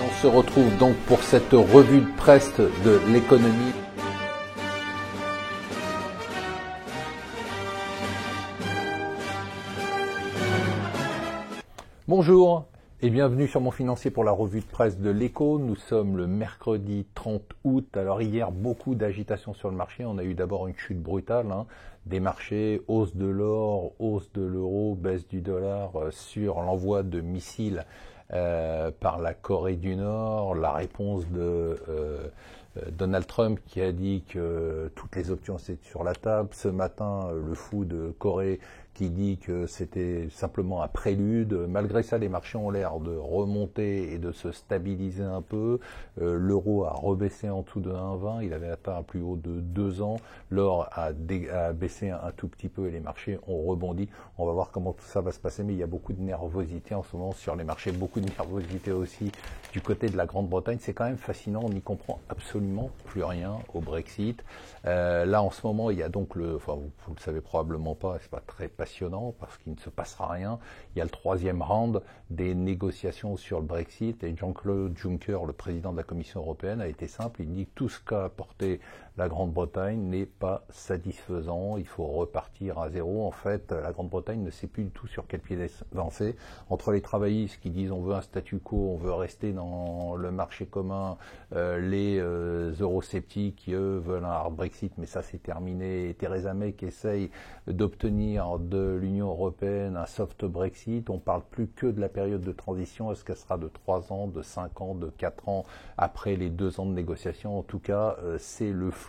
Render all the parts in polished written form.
On se retrouve donc pour cette revue de presse de l'économie. Bonjour et bienvenue sur Mon Financier pour la revue de presse de l'Écho. Nous sommes le mercredi 30 août. Alors hier, beaucoup d'agitation sur le marché. On a eu d'abord une chute brutale des marchés, hausse de l'or, hausse de l'euro, baisse du dollar sur l'envoi de missiles par la Corée du Nord, la réponse de Donald Trump qui a dit que toutes les options étaient sur la table. Ce matin, le fou de Corée qui dit que c'était simplement un prélude. Malgré ça, les marchés ont l'air de remonter et de se stabiliser un peu. L'euro a rebaissé en dessous de 1,20. Il avait atteint un plus haut de 2 ans. L'or a baissé un tout petit peu et les marchés ont rebondi. On va voir comment tout ça va se passer, mais il y a beaucoup de nervosité en ce moment sur les marchés, beaucoup de nervosité aussi du côté de la Grande-Bretagne. C'est quand même fascinant, on n'y comprend absolument plus rien au Brexit. Là, en ce moment, il y a donc vous le savez probablement pas, c'est pas très passionnant parce qu'il ne se passera rien. Il y a le 3e round des négociations sur le Brexit et Jean-Claude Juncker, le président de la Commission européenne, a été simple. Il dit que tout ce qu'a apporté la Grande-Bretagne n'est pas satisfaisant. Il faut repartir à zéro. En fait, la Grande-Bretagne ne sait plus du tout sur quel pied danser. Entre les travaillistes qui disent on veut un statu quo, on veut rester dans le marché commun, les eurosceptiques qui eux veulent un hard Brexit, mais ça c'est terminé. Et Theresa May qui essaye d'obtenir de l'Union européenne un soft Brexit. On parle plus que de la période de transition. Est-ce qu'elle sera de 3 ans, de 5 ans, de 4 ans après les 2 ans de négociation? En tout cas, c'est le flou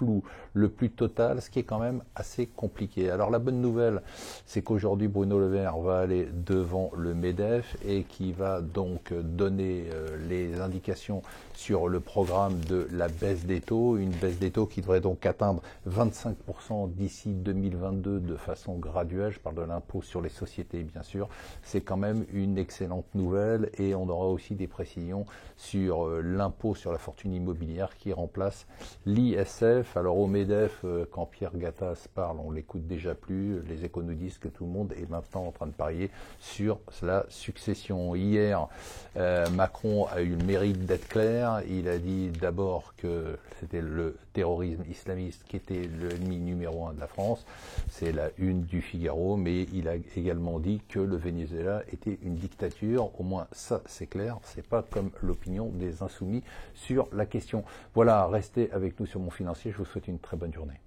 le plus total, ce qui est quand même assez compliqué. Alors la bonne nouvelle, c'est qu'aujourd'hui Bruno Le Maire va aller devant le MEDEF et qui va donc donner les indications sur le programme de la baisse des taux, une baisse des taux qui devrait donc atteindre 25% d'ici 2022 de façon graduelle. Je parle de l'impôt sur les sociétés, bien sûr. C'est quand même une excellente nouvelle et on aura aussi des précisions sur l'impôt sur la fortune immobilière qui remplace l'ISF. Alors au MEDEF, quand Pierre Gattaz parle, on l'écoute déjà plus. Les échos nous disent que tout le monde est maintenant en train de parier sur la succession. Hier, Macron a eu le mérite d'être clair. Il a dit d'abord que c'était le terrorisme islamiste qui était l'ennemi numéro 1 de la France. C'est la une du Figaro, mais il a également dit que le Venezuela était une dictature. Au moins ça c'est clair, c'est pas comme l'opinion des insoumis sur la question. Voilà, restez avec nous sur Mon Financier, je vous souhaite une très bonne journée.